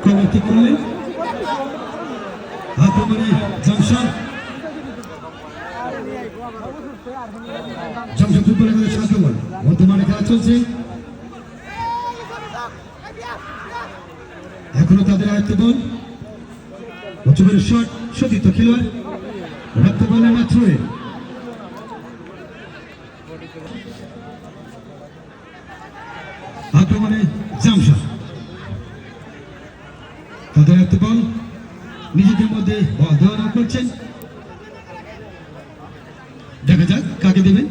Committee করলেন আক্রমণে জামশাদ football একাদশ আক্রমণ বর্তমানে খেলা চলছে এখনো তাদের আয়ত্তে বল উচ্চবের শট সতীর্থ খেলোয়াড় রাখতে পারলেন না থ্রোয়ে আক্রমণে জামশাদ তাদের আয়ত্তে বল নিজেদের মধ্যে বল দেওয়া করছেন দেখা যাক কাকে দেবেন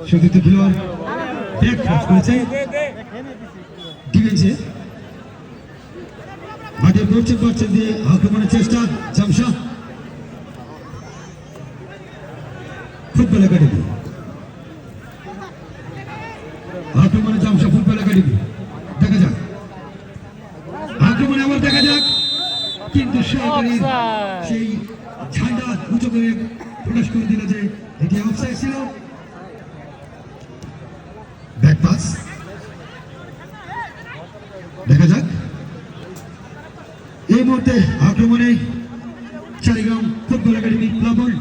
সতীর্থ খেলোয়াড় ব্যাক ক্রস করেছে ডিফেন্সে মাঠের পশ্চিম পার্শ্ব দিয়ে আক্রমণের চেষ্টা জামশাদ ফুটবল একাডেমি আক্রমণে জামশাদ ফুটবল একাডেমি দেখা যাক আক্রমণে আবার দেখা যাক কিন্তু সরকারি সেই ঝান্ডা উঁচু করে প্রকাশ করে দিল যে এটি অফসাইড ছিল ব্যাক পাস দেখা যাক এই মুহূর্তে আক্রমণে চারিগ্রাম ফুটবল একাডেমি প্লাবন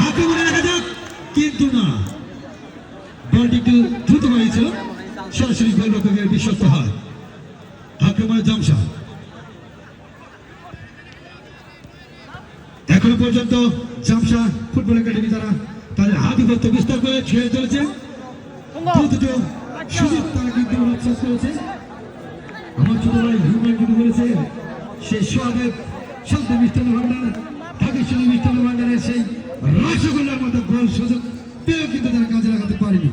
আক্রমণে দেখা যাক কিন্তু না বলটি একটু দ্রুত হয়েছিল সরাসরি গোলরক্ষকের বিশ্বস্ত হয় আক্রমণে জামশাদ এখনো পর্যন্ত জামশাদ ফুটবল একাডেমি তারা তাদের আধিপত্য বিস্তার করে ছেড়ে চলেছে দুটো সুযোগ তারা কিন্তু রক্ষা করেছে আমার ছোট ভাই হুমান কিন্তু বলেছে সেই সোহাগের শান্ত মিষ্টান্ন ভান্ডার ঢাকেশ্বরী মিষ্টান্ন ভান্ডারের সেই রসগোল্লার মতো গোল সুযোগ পেয়েও কিন্তু তারা কাজে লাগাতে পারেনি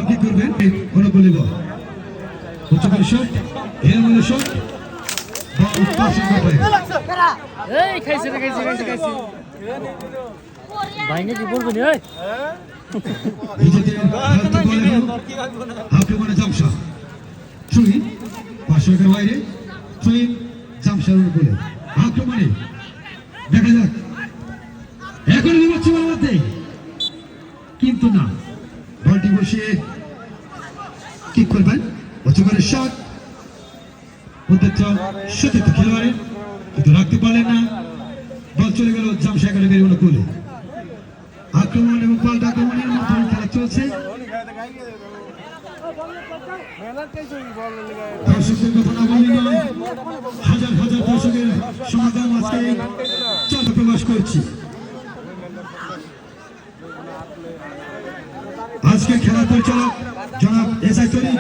কি করবেন অনুকূলী বল উচ্চকারী শট এর মধ্যে শট আক্রমণে জামশাদ সুইন 500 মিটার বাইরে সুইন জামশাদ অনুকূলে আক্রমণে দেখা যাক এখন বিপক্ষে মধ্যে কিন্তু না বলটি বসিয়ে কিক করবেন উচ্চকারী শট উদ্দেশ্য সতীর্থ খেলোয়াড়ের কিন্তু রাখতে পারলেন না বল চলে গেল জামশাদ একাডেমির অনুকূলে আক্রমণ এবং পাল্টা আক্রমণের মাধ্যমে খেলা চলছে দর্শকদের কথা না বলি নয় হাজার হাজার দর্শকের সমাগম আজকে চন্দ্র প্রকাশ করছি আজকে খেলা পরিচালক জনাব এসআই তরিক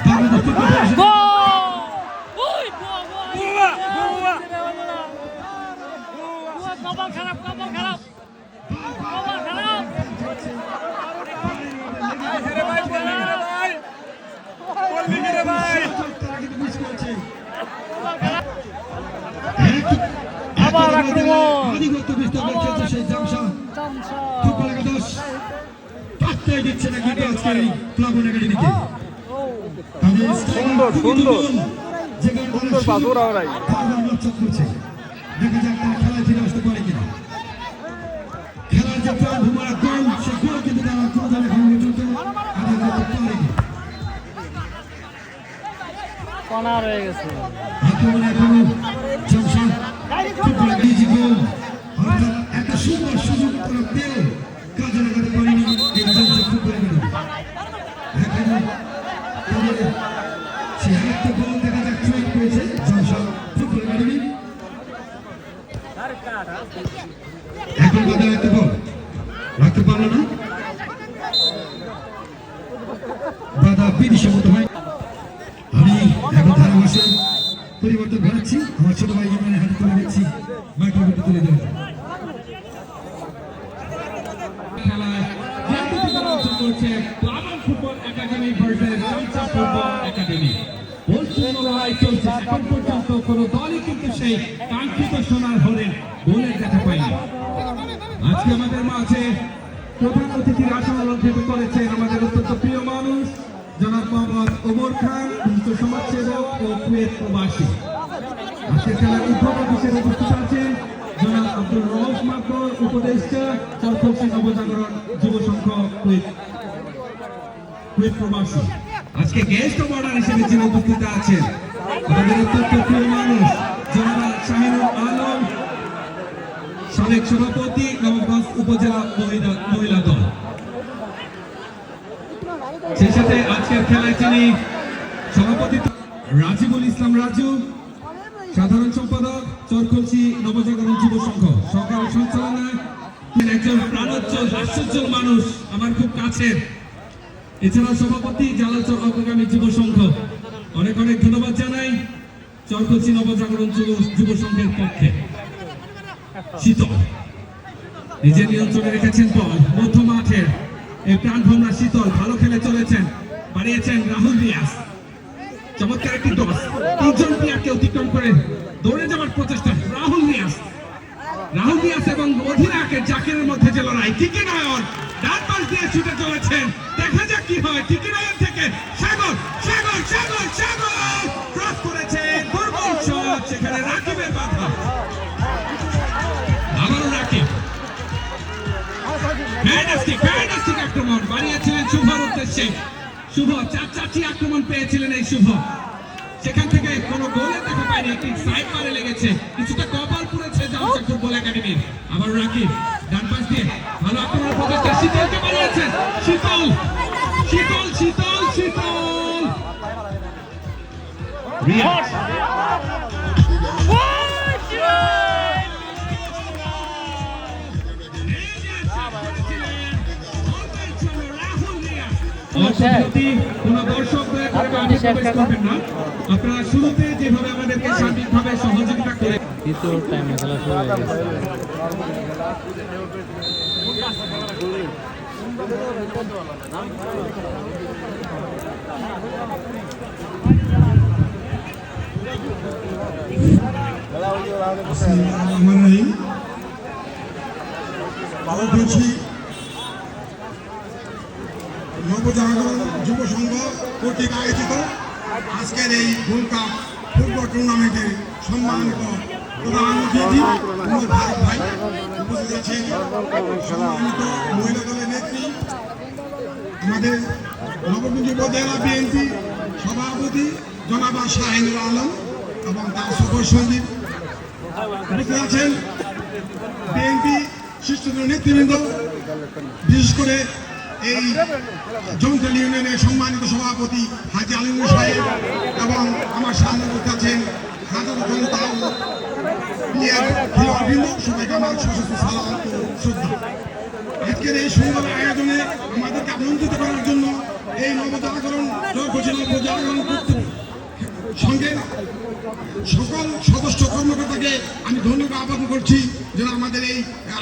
বাংলাদেশ ফুটবল আবার আক্রমণ আধিপত্য বিস্তার করছে সেই জামশাদ ফুটবল একাদশ পাত্তাই দিচ্ছে না কিন্তু আজকে এই প্লাবন একাডেমিকে সুন্দর সুন্দর সুন্দর পাথর ওরাই দেখা যাক তারা খেলায় ফিরে আসতে পারে কিনা খেলার যে প্রাণ ভুমারা গোল সে গোল কিন্তু তারা কোনোভাবে এখন পর্যন্ত আদায় করতে পারেনি কণা রয়ে গেছে আক্রমণে এখনো জামশাদ ফুটবল একাডেমি গোল অর্থাৎ একটা সুন্দর সুযোগ তারা পেয়েও কাজে লাগাতে পারেনি এই জামশাদ ফুটবল একাডেমি এখনো তাদের সে হাতে বল দেখা যাক ট্রেন করেছে জামশাদ ফুটবল একাডেমি এখন বাজার একটা বল রাখতে পারলো না বাধা বিদিশা মতো হয় আমি এখন ধারাভাষে পরিবর্তন ঘটাচ্ছি আমার ছোট ভাই ইমানের হাতে তুলে দিচ্ছি মাইক্রোফোনটা তুলে দেবেন খেলায় চলছে Plabon football academy versus Jamshad football academy লড়াই চলছে এখন পর্যন্ত কোনো দলই কিন্তু সেই কাঙ্ক্ষিত সোনার হরিণ গোলের দেখা পায়নি আজকে আমাদের মাঝে প্রধান অতিথির আসন অলঙ্কৃত করেছেন আমাদের অত্যন্ত প্রিয় মানুষ জনাব মোহাম্মদ ওমর খান সমাজসেবক ও কুয়েত প্রবাসী আজকের খেলার উদ্বোধক হিসেবে উপস্থিত আছেন জনাব আব্দুল রউফ মাকবর, উপদেষ্টা চরখোপসি নবজাগরণ যুব সংঘ কুয়েত প্রবাসী। আজকে গেস্ট অফ অনার হিসেবে যিনি উপস্থিত আছেন আমাদের অত্যন্ত প্রিয় মানুষ জনাব শাহিনুল আলম, সাবেক সভাপতি নবাবগঞ্জ উপজেলা মহিলা দল। সেই সাথে আজকের খেলায় যিনি সভাপতি রাজিবুল ইসলাম রাজু, সাধারণ সম্পাদক চরখোপসি নবজাগরণ যুব সংঘ, সরকার সঞ্চালনায় একজন প্রাণোজ্জ্বল হাস্যোজ্জ্বল মানুষ আমার খুব কাছের। এছাড়া সভাপতি জালালচর অগ্রগামী যুব সংঘ। অনেক অনেক ধন্যবাদ জানাই চরখোপসি নবজাগরণ যুব সংঘের পক্ষে। শীতল নিজের নিয়ন্ত্রণে রেখেছেন বল, মধ্য মাঠের এই প্রাণভমরা শীতল ভালো খেলে চলেছেন, বাড়িয়েছেন রাহুল রিয়াজ। চমৎকার একটি টস, তিনজন প্লেয়ারকে অতিক্রম করে দৌড়ে যাওয়ার প্রচেষ্টা রাহুল রিয়াজ এবং অধিনায়কের জাকিরের মধ্যে যে লড়াই। টিকি নয়ন ডান পাশ দিয়ে ছুটে চলেছেন, দেখা যাক কি হয়। টিকি নয়ন থেকে সাগর সাগর সাগর সাগর ক্রস করেছে, দুর্বল শট, সেখানে রাকিবের বাধা। আবারও রাকিব, ফ্যান্টাস্টিক আক্রমণ বাড়িয়েছিলেন শুভর উদ্দেশ্যে। শুভ চারটি আক্রমণ পেয়েছিলেন এই শুভ, সেখান থেকে কোনো গোলের দেখা পায়নি, একটি সাইড মারে লেগেছে, কিছুটা কপাল পুড়েছে জামশেদ ফুটবল একাডেমির। আবার রাকিব ডান পাশ দিয়ে ভালো আক্রমণের প্রচেষ্টা, শীতলকে বাড়িয়েছেন, শীতল শীতল শীতল শীতল রিয়াজ আপনারা শুরুতে যেভাবে আমাদেরকে সার্বিকভাবে সহযোগিতা করে দ্বিতীয় টাইমে খেলা শুরু হয়ে গেছে। নবজাগরণ যুব সংঘ কর্তৃক আয়োজিত আজকের এই গোল্ড কাপ ফুটবল টুর্নামেন্টের সম্মানিত প্রধান অতিথি ভাই উপস্থিত আছেন, সম্মানিত মহিলা দলের নেত্রী আমাদের নবগঞ্জ উপজেলা বিএনপি সভাপতি জনাব শাহিনুল আলম এবং তার সকল সঙ্গী উপস্থিত আছেন, বিএনপি শীর্ষ নেতৃবৃন্দ, বিশেষ করে এই জমতল ইউনিয়নের সম্মানিত সভাপতি হাজি আলিমুর সাহেব এবং আমার সামনে বসে আছেন হাজার জনতা খেলোয়াড়বৃন্দ, সবাইকে আমার সশস্ত্র সালাম ও শ্রদ্ধা। আজকের এই সুন্দর আয়োজনে আমাদেরকে আমন্ত্রিত করার জন্য এই নবজাগরণ নবজাগরণ সঙ্গে সকল সদস্য কর্মকর্তাকে আমি ধন্যবাদ জ্ঞাপন করছি যেন আমাদের এই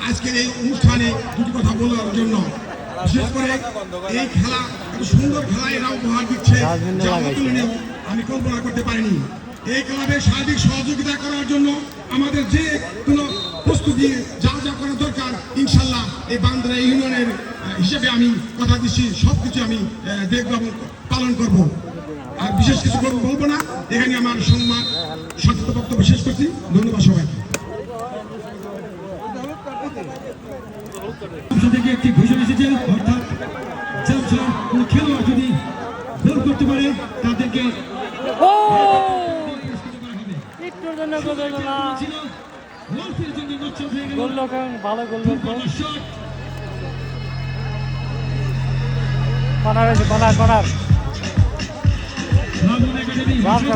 আজকের এই অনুষ্ঠানে দুটি কথা বলার জন্য। বিশেষ করে এই খেলা এত সুন্দর খেলা এরা উপহার দিচ্ছে যা অতুলনীয়, আমি কল্পনা করতে পারিনি। এই ক্লাবের সার্বিক সহযোগিতা করার জন্য আমাদের যে কোনো প্রস্তুতি যা যা করা দরকার ইনশাল্লাহ এই বান্দরা ইউনিয়নের হিসেবে আমি কথা দিচ্ছি, সব কিছু আমি দেখব এবং পালন করব। আর বিশেষ কিছু বলবো না, এখানে আমার সম্মান সত্য বক্তব্য শেষ করছি। ধন্যবাদ সবাইকে। থেকে একটি ঘোষণা এসেছে, অর্থাৎ জামশার কোন খেলোয়াড় যদি গোল করতে পারে তাদেরকে ভালো গোল কর্নার হয়েছে, কর্নার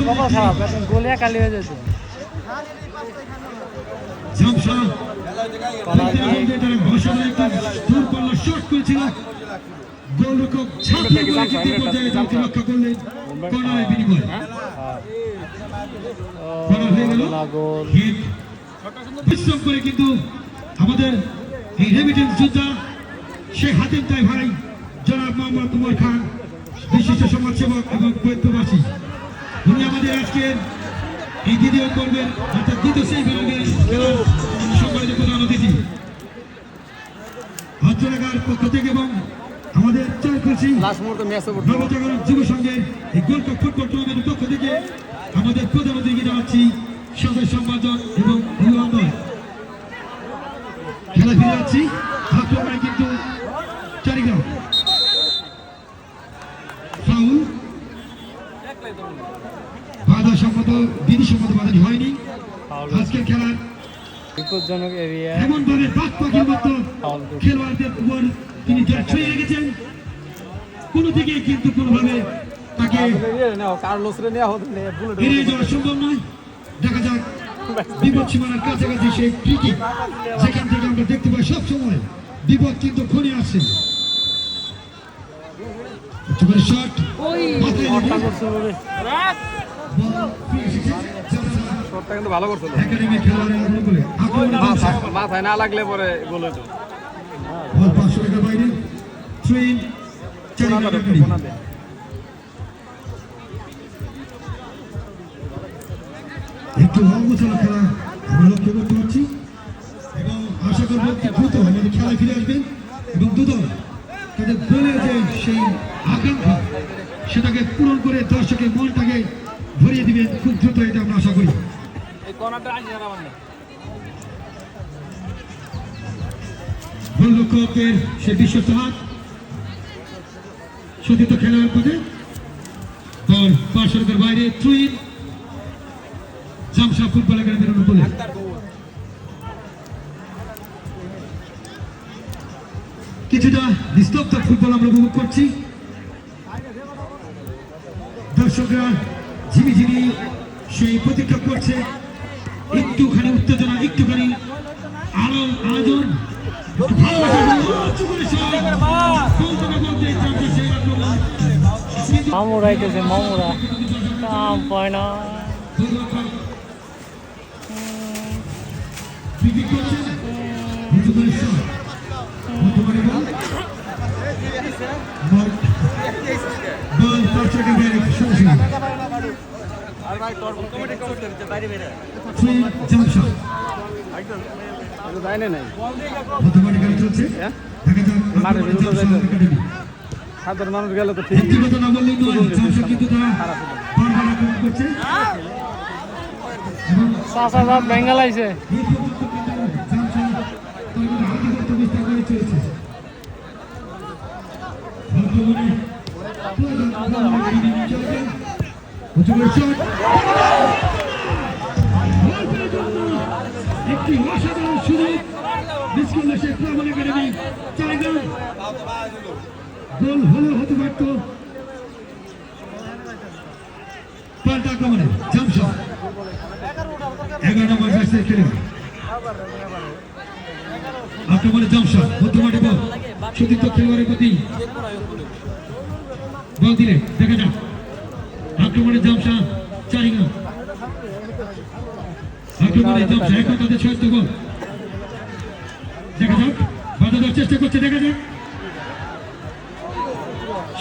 কপাল খারাপ, এখন গোলে কালি হয়ে যেত। বিশ্রাম করে কিন্তু আমাদের এই রেমিটেন্স যোদ্ধা শেখ হাতিম তাই ভাই জনাব মোহাম্মদ উমর খান, বিশিষ্ট সমাজসেবক এবং প্রবাসী, উনি আমাদের আজকের এই দ্বিতীয় পর্বের অর্থাৎ দ্বিতীয় সেই বিভাগের সম্মানিত প্রধান অতিথি। হজরাগার পক্ষ থেকে এবং আমাদের চরখোপসি নবজাগরণ যুব সংঘের এই গোল্ড কাপ ফুটবল টুর্নামেন্টের পক্ষ থেকে আমাদের প্রধান অতিথি জানাচ্ছি সাথে সম্পাদন এবং অভিনন্দন। খেলা ফিরে যাচ্ছি, আক্রমণে কিন্তু চারিগ্রাম ফাউল, বাধা সম্মত বিধিসম্মত বাধাটি হয়নি। আজকের খেলার বিপজ্জনক এরিয়া এমন ভাবে বাদ পাখির মতো খেলোয়াড়দের উপর তিনি ছুঁয়ে রেখেছেন, কোনো দিকে কিন্তু কোনোভাবে তাকে এড়িয়ে যাওয়া সম্ভব নয়। দেখা যাক বিপদ সীমানার কাছাকাছি সেই ক্রিকেট, যেখান থেকে আমরা দেখতে পাই সব সময় বিপদ কিন্তু ঘনিয়ে আসছে। শট ভালো করছিল, একাডেমি খেলোয়াড়ের অনুকূলে মাথায় না লাগলে পরে গোল হতো। 500 টাকা বাইরে ট্রেন একটু অগোছালো খেলা আমরা লক্ষ্য করতে পারছি এবং আশা করব দ্রুত আমাদের খেলায় ফিরে আসবেন এবং দুদল তাদের দলের যে সেই আকাঙ্ক্ষা সেটাকে পূরণ করে দর্শকের মনটাকে ভরিয়ে দিবেন খুব দ্রুত, এটা আমরা আশা করি। গোলরক্ষকের সে বিশ্বস্ত হাত সতীর্থ খেলোয়াড় পথে বল 500 টাকার বাইরে থ্রুইন জামশা ফুটবল একাডেমির অনুকূলে। কিছুটা নিস্তব্ধ ফুটবল আমরা উপভোগ করছি, দর্শকরা ঝিমিঝিমি সেই প্রতীক্ষা করছে, একটুখানি উত্তেজনা, একটুখানি আয়োজন। মামুরা আইতেছে, মামুরা কাম পায় না। সাধারণ মানুষ গেলে তো ঠিক বেঙ্গাল আইছে। একটি অসাধারণ সুযোগ একাডেমি চারিগ্রাম, গোল হলেও হতে পারত। পাল্টা আক্রমণে জামশা 11 নম্বর ব্যাটসম্যান খেলোয়াড়, আক্রমণে জামশা মধ্যমাঠে বল সতীর্থ খেলোয়াড়ের প্রতি বল দিলে দেখা যাক আক্রমণে জামশা চারিগ্রাম, আক্রমণে জামশা এখন তাদের 6th গোল। দেখা যাক বাধা দেওয়ার চেষ্টা করছে, দেখা যাক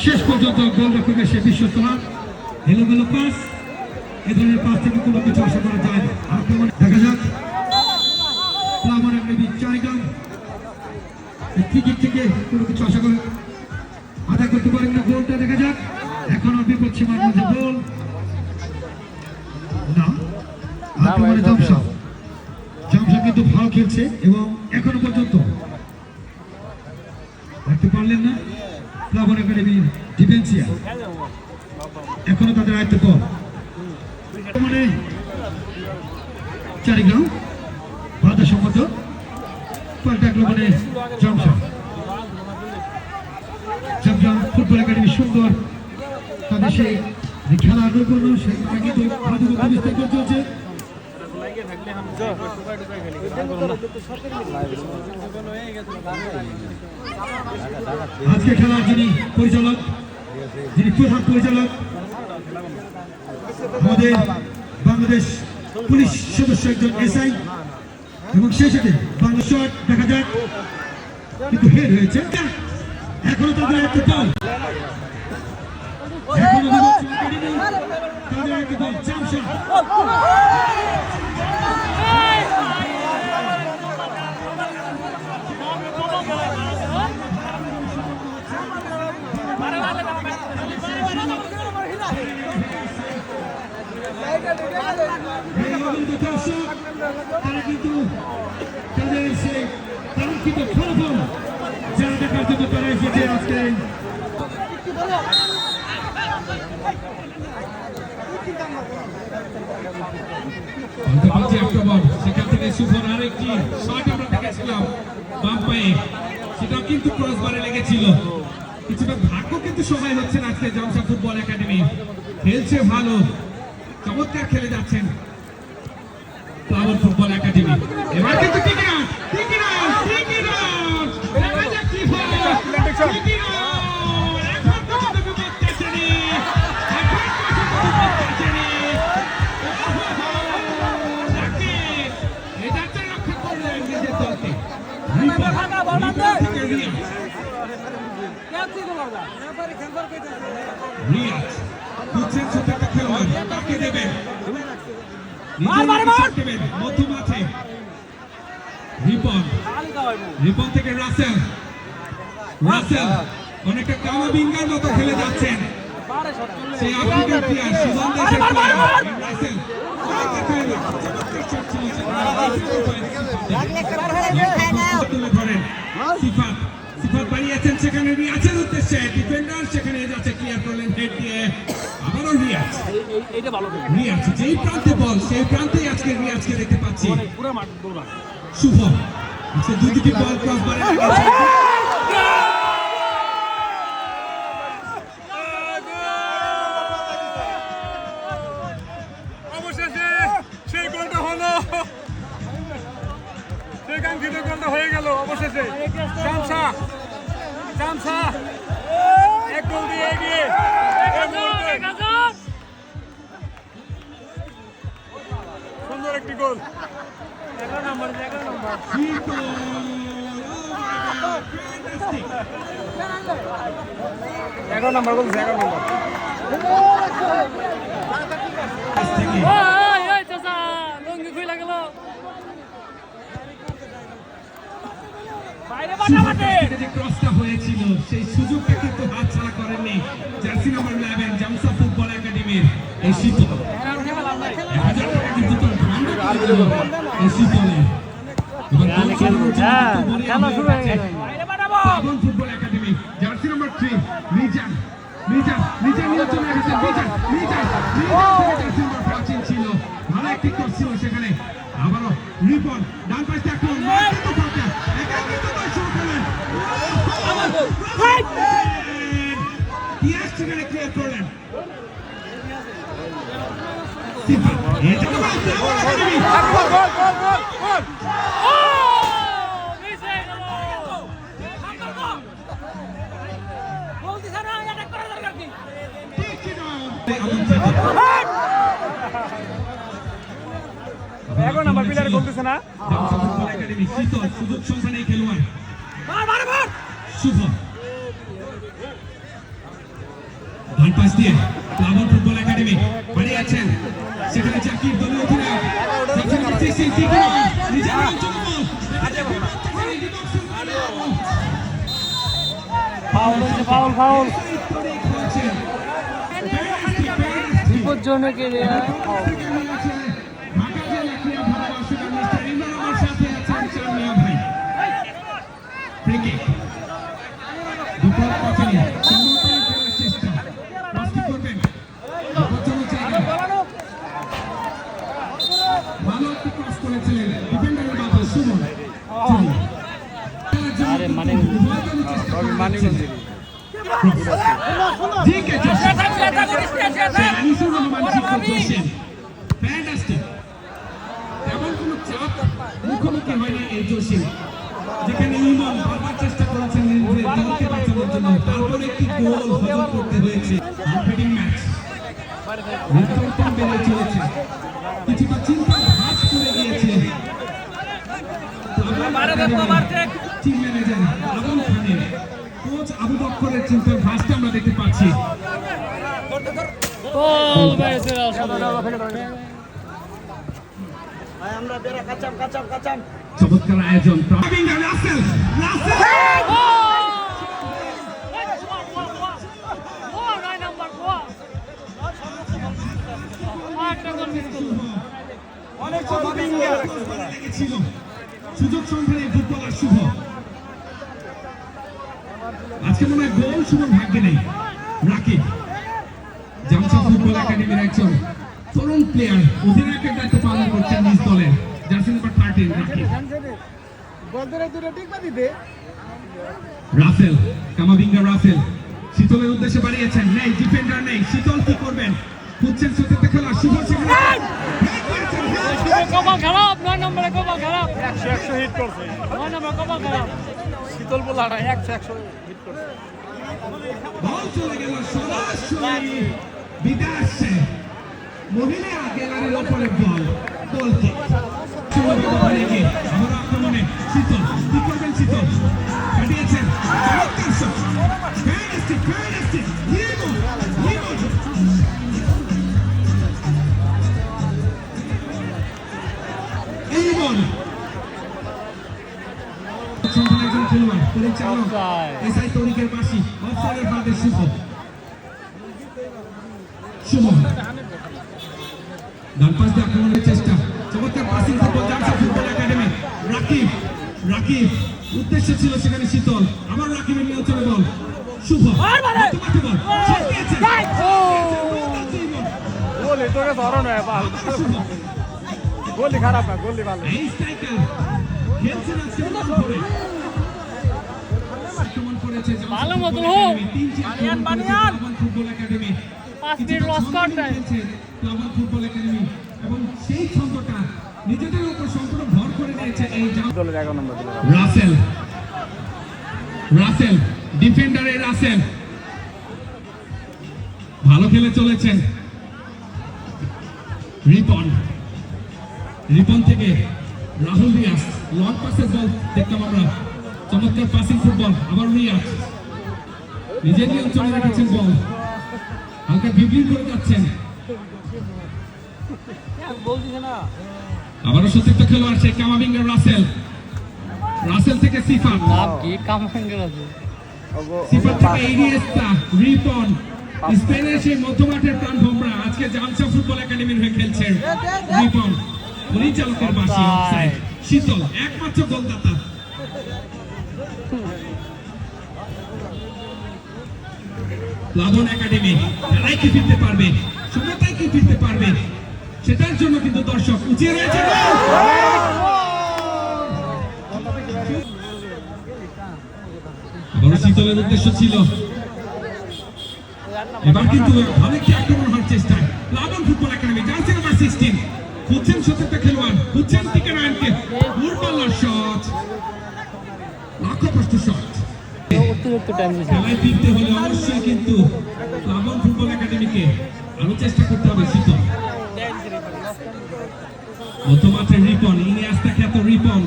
শেষ পর্যন্ত গোলরক্ষকের সে বিশ্বস্ত হাত, এলোমেলো পাস, এ ধরনের পাস থেকে কোনো কিছু আশা করা যায় না। আক্রমণ দেখা যাক প্লাবন একাডেমি চারিগ্রাম ক্রিকেট থেকে কোনো কিছু আশা করে আদায় করতে পারেন না, গোলটা দেখা যাক এখনো বিপদ সীমার মধ্যে গোল না। আক্রমণে জামশা কিন্তু ভালো খেলছে এবং এখনো পর্যন্ত দেখতে পারলেন না প্লাবন একাডেমির ডিফেন্সিয়া এখনো তাদের আয়ত্ত বল। মানে চারিগ্রাম বাধা সম্মত পাল্টা আক্রমণে জামশা ফুটবল একাডেমি সুন্দর তাদের সেই খেলার নৈপুণ্য সেটা কিন্তু বিস্তার করে চলছে। আজকে খেলার যিনি পরিচালক, যিনি প্রধান পরিচালক আমাদের বাংলাদেশ পুলিশ সদস্য একজন এসআই এবং সেই সাথে বাংলা শট দেখা যাক কিন্তু হেড হয়েছে, এখনো তাদের একটা বল, এখনো তাদের একটা বল জামশা তারা কিন্তু তাদের সেই কাঙ্ক্ষিত ফলাফল যারা দেখার জন্য তারা এসেছে আজকে সেখান থেকে সুফর আরেকটি শট আমরা দেখেছিলাম বাম পায়ে, সেটাও কিন্তু ক্রসবারে লেগেছিল। কিছুটা ভাগ্য কিন্তু সবাই হচ্ছে না আজকে জামশা ফুটবল একাডেমি, খেলছে ভালো, চমৎকার খেলে যাচ্ছেন প্লাবন ফুটবল একাডেমি। এবার কিন্তু রিপন থেকে রাসেল অনেকটা কামা বিঙ্গার মতো খেলে যাচ্ছেন সেই আফ্রিকার প্লেয়ার সুজন দেশের রাসেল তুলে ধরেন সিফাত বাড়িয়েছেন, সেখানে রিয়াজের উদ্দেশ্যে ডিফেন্ডার সেখানে যাচ্ছে, ক্লিয়ার করলেন হেড দিয়ে, আবারও রিয়াজ যেই প্রান্তে বল সেই প্রান্তেই আজকে রিয়াজকে দেখতে পাচ্ছি। শুভ আজকে দুটি বল ক্রস বারে অবশেষে সেই গোলটা হলো, সেই কাঙ্ক্ষিত গোলটা হয়ে গেল অবশেষে। জামশা এক গোল দিয়ে এগিয়ে, সুন্দর একটি গোল। 11 নম্বর 11 নম্বর বলছে 11 নম্বর। ওই চাচা লঙ্গি খুইলা গেল বাইরে বাটা বাটে। যে ক্রসটা হয়েছিল সেই সুযোগটা কিন্তু হাতছাড়া করেননি জার্সি নম্বর 11 জামশা ফুটবল একাডেমির এই শীতল। 1000 টাকা কিন্তু তো এই শীতলে খেলা শুরু হয়ে গেল। প্লাবন ফুটবল একাডেমি জার্সি নম্বর 3 মিজান নিয়ে চলে গেছেন মিজান জার্সি নম্বর 15 ছিল, ভালো একটি ক্রস ছিল সেখানে। আবারও রিপন ডান পাশ থেকে একটা মারতে পারতেন, একাকিত্ব নয় শুরু করলেন, ইয়াস সেখানে ক্লিয়ার করলেন। এটা তো এখন আমার প্লেয়ার বলতেছে না সুযোগ সংখ্যা নেই খেলোয়াড় শুভ ডান পাশ দিয়ে প্লাবন ফুটবল একাডেমি বাড়ি আছেন, সেখানে জাকির দলীয় অধিনায়ক ফাউল বিপজ্জনক এরিয়া। আরে মানে মুখোমুখি হয়নি এই জসিম, যেখানে ইমন বারবার চেষ্টা করেছেন দলকে বাঁচানোর জন্য, তারপরে একটি গোল হজম করতে হয়েছে। ম্যাচ বেড়ে চলেছে, কিছুটা চিন্তা ভাঁজ করে গিয়েছে টিম ম্যানেজার আবুল খানের, কোচ আবু বকরের চিন্তার ভাঁজটা আমরা দেখতে পাচ্ছি। চমৎকার আয়োজন ছিল সুযোগ সন্ধানে ফুটবলার শুভ। আজকে মনে হয় গোল শুভর ভাগ্যে নেই। রাকিব জামশা ফুটবল একাডেমির একজন তরুণ প্লেয়ার, অধিনায়কের দায়িত্ব পালন করছেন নিজ দলের, জার্সি নাম্বার 13 রাকিব। রাসেল, কামাবিঙ্গা রাসেল শীতলের উদ্দেশ্যে বাড়িয়েছেন, নেই ডিফেন্ডার নেই, শীতল কি করবেন, খুঁজছেন সতীর্থ খেলা, শুভ সেখানে কপাল খারাপ, 9 নম্বরে কপাল খারাপ, 100 হিট করছে 9 নম্বরে কপাল খারাপ। শীতল বলাটা 100 হিট করছে। বল চলে গেল সরাসরি বিদেশে, মহিলা গ্যালারির ওপরে বল, গোল কিক। আবার আক্রমণে শীতল কি করবেন, শীতল কাটিয়েছেন, চমৎকার shot, fantastic fantastic, Limon Limon Limon একজন খেলোয়াড়, পরিচালক এসআই তরিকের বাসী, অফসাইডের ফাঁদে শুভ। সুমন ডান পাশ দিয়ে আক্রমণের চেষ্টা, চমৎকার passing football Jamsha football academy. Rakib Rakib উদ্দেশ্য ছিল সেখানে শীতল, আবার রাকিবের নিয়ন্ত্রণে বল, শুভ মাঠে বল, শট দিয়েছেন। গোল তোকে ধরো না বাল শুভ গোলি খারাপ না গোলি ভালো এই স্ট্রাইকার খেলছেন আজকে নতুন করে। আক্রমণ করেছে জামশা ভালো ফুটবল মতো হোক। একাডেমি, 3টি আক্রমণ করেছে প্লাবন ফুটবল একাডেমি। 5 মিনিট লস করতে। প্লাবন ফুটবল একাডেমি এবং সেই ছন্দটা নিজেদের উপর সম্পূর্ণ ভর করে নিয়েছে এই দলের 11 নম্বর দিল রাসেল। রাসেল ডিফেন্ডারে রাসেল ভালো খেলে চলেছেন। রিপন, রিপন থেকে রাহুল রিয়াজ, লং পাসের বল দেখলাম আমরা, চমৎকার পাসিং ফুটবল, আবার রিয়াজ নিজের নিয়ন্ত্রণে রেখেছেন বল, হালকা ড্রিবলিং করে যাচ্ছেন। আবারও সতীর্থ খেলোয়াড় সেই কামাবিঙ্গা রাসেল, রাসেল থেকে সিফাত, লাভ কি কামাঙ্গের আছে। সিফাত থেকে ইনিয়েস্তা, রিপন, স্পেনের সেই মধ্যমাঠের প্রাণভোমরা আজকে জামশা ফুটবল একাডেমির হয়ে খেলছেন রিপন, পরিচালকের বাসী, অফসাইড। শীতল একমাত্র গোলদাতা, প্লাবন একাডেমি তারাই কি ফিরতে পারবে, সমতাই কি ফিরতে পারবে, সেটার জন্য কিন্তু দর্শক উঁচিয়ে রয়েছে। আবারও শীতলের উদ্দেশ্য ছিল, এবার কিন্তু অনেকটি আক্রমণ হওয়ার চেষ্টা, প্লাবন ফুটবল একাডেমি জার্সি নাম্বার 16 খুঁজছেন সতীর্থ খেলোয়াড়, খুঁজছেন টিকে রায়নকে, দূরপাল্লার শট, লক্ষ্যপ্রষ্ট শট। অতিরিক্ত টাইম দিয়েছে। খেলায় ফিরতে হলে অবশ্যই কিন্তু প্লাবন ফুটবল একাডেমিকে আরো চেষ্টা করতে হবে। শীতল মধ্যমাঠে রিপন, ইনিয়েস্তা খ্যাত রিপন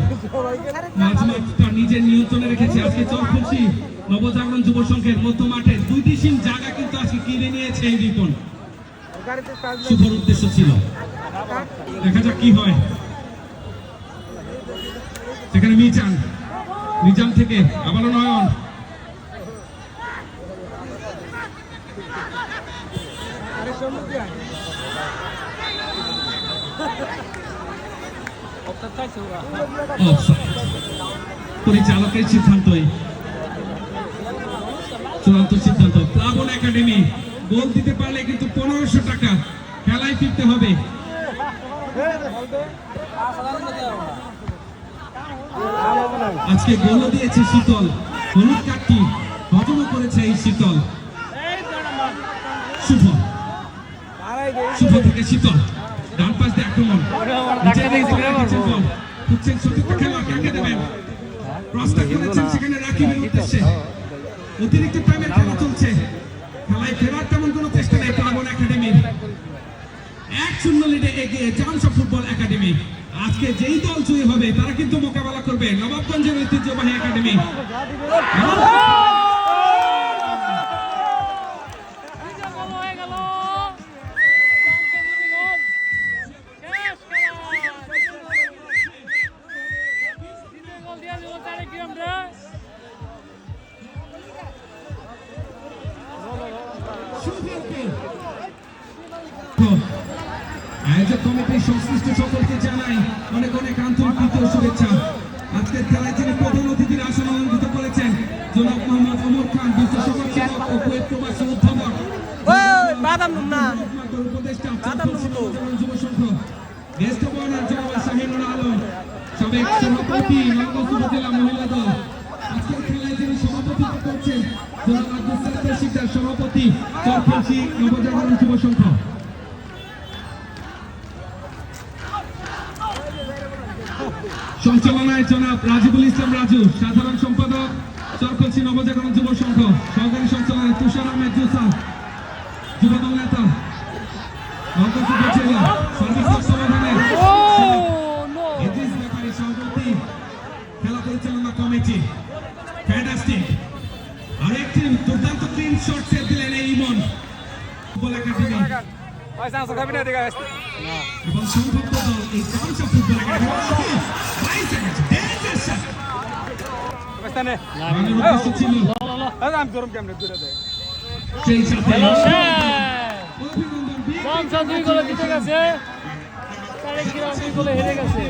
মাঝমাঠটা নিজের নিয়ন্ত্রণে রেখেছে। আজকে চরখুশি নবজাগরণ যুব সংঘের মধ্যমাঠে 2টি সীম জায়গা কিন্তু আজকে কিনে নিয়েছে এই রিপন, শুভর উদ্দেশ্য ছিল, দেখা যাক কি হয়। সেখানে মিজান, মিজান থেকে আবারও নয়ন, পরিচালকের সিদ্ধান্তই চূড়ান্ত সিদ্ধান্ত। প্লাবন একাডেমি গোল দিতে পারলে কিন্তু 1500 টাকা, খেলায় ফিরতে হবে। আজকে গোলও দিয়েছে শীতল, হলুদ কার্ডটি হজমও করেছে এই শীতল। শুভ, শুভ থেকে শীতল ডান পাশ দিয়ে আক্রমণ, খুঁজছেন সতীর্থ খেলোয়াড়, কাকে দেবেন, ক্রসটা করেছেন সেখানে রাকিবের উদ্দেশ্যে। অতিরিক্ত টাইমের খেলা চলছে, খেলায় ফেরার তেমন কোনো চেষ্টা নেই প্লাবন একাডেমির। 1-0 লিডে এগিয়ে জামশা ফুটবল একাডেমি। আজকে যেই দল জয়ী হবে তারা কিন্তু মোকাবেলা করবে নবাবগঞ্জের ঐতিহ্যবাহী একাডেমি। আয়োজক কমিটির সংশ্লিষ্ট সকলকে জানাই জানাই অনেক অনেক আন্তরিক প্রীতি ও শুভেচ্ছা। আজকের খেলায় যিনি প্রধান অতিথির আসন অলঙ্কৃত করেছেন জনাব মোহাম্মদ ওমর খান, বিশ্ব সমাজসেবক ও কুয়েত প্রবাসী অধ্যাপক, বাদাম না উপদেষ্টা যুব সংঘ, জ্যেষ্ঠ বর্ণের জনাব শাহিনুর আলম, সাবেক সভাপতি নওগাঁ উপজেলা মহিলা দল। আজকের খেলায় যিনি সভাপতিত্ব করছেন জনাব আব্দুল সাত্তার শিকদার, সভাপতি চরফলসি নবজাগরণ যুব সংঘ। সঞ্চালনায় জনাব রাজিবুল ইসলাম রাজু, সাধারণ সম্পাদক চরফলসি নবজাগরণ যুব সংঘ। সহকারী সঞ্চালনায় তুষার আহমেদ জুসা, যুবদল নেতা নওগাঁ উপজেলা সার্ভিস তত্ত্বাবধানে ইদ্রিস ব্যাপারী, সভাপতি খেলা পরিচালনা কমিটি। ফ্যান্টাস্টিক, আরেকটি দুর্দান্ত 3 শট সেভ দিলেন এই ইমন ফুটবল একাডেমি ভাই চান্স খাবি না দিকে আসতে এবং সম্ভাব্য দল এই চামচা football academy. 22 second danger shot পাকিস্তানে রানের উদ্দেশ্য ছিল আমি গরম কেমনে দূরে দে সেই সাথে দুই গোলে জিতে গেছে, 2 গোলে হেরে গেছে।